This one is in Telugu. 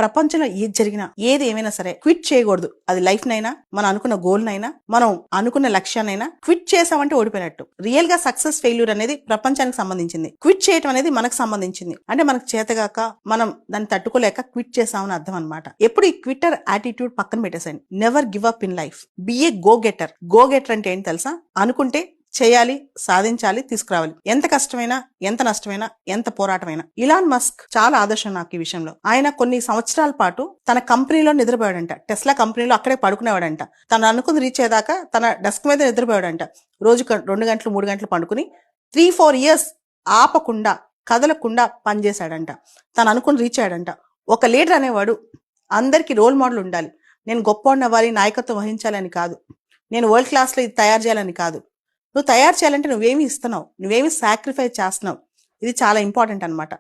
ప్రపంచంలో ఏది జరిగినా ఏది ఏమైనా సరే క్విట్ చేయకూడదు. అది లైఫ్ నైనా, మనం అనుకున్న గోల్ నైనా, మనం అనుకున్న లక్ష్యాన్నైనా క్విట్ చేసామంటే ఓడిపోయినట్టు. రియల్ గా సక్సెస్ ఫెయిల్యూర్ అనేది ప్రపంచానికి సంబంధించింది. క్విట్ చేయటం అనేది మనకు సంబంధించింది. అంటే మనకు చేతగాక మనం దాన్ని తట్టుకోలేక క్విట్ చేసామని అర్థం అనమాట. ఎప్పుడు ఈ క్విట్టర్ యాటిట్యూడ్ పక్కన పెట్టేసండి. Never give up in life. Be a go getter. Go getter అంటే ఏంటి తెలుసా? అనుకుంటే చేయాలి, సాధించాలి, తీసుకురావాలి. ఎంత కష్టమైనా, ఎంత నష్టమైనా, ఎంత పోరాటమైనా. ఇలాన్ మస్క్ చాలా ఆదర్శం నాకు ఈ విషయంలో. ఆయన కొన్ని సంవత్సరాల పాటు తన కంపెనీలో నిద్రపోయాడంట. టెస్లా కంపెనీలో అక్కడే పడుకునేవాడంట. తను అనుకుని రీచ్ అయ్యేదాకా తన డెస్క్ మీద నిద్రపోయాడంట. రోజు 2 గంటలు 3 గంటలు పండుకుని 3-4 years ఆపకుండా కదలకుండా పనిచేశాడంట. తను అనుకుని రీచ్ అయ్యాడంట. ఒక లీడర్ అనేవాడు అందరికీ రోల్ మోడల్ ఉండాలి. నేను గొప్పవాడిని అవ్వాలి, నాయకత్వం వహించాలని కాదు, నేను వరల్డ్ క్లాస్లో ఇది తయారు చేయాలని కాదు. నువ్వు తయారు చేయాలంటే నువ్వేమి ఇస్తున్నావు, నువ్వేమి సాక్రిఫైస్ చేస్తున్నావు, ఇది చాలా ఇంపార్టెంట్ అనమాట.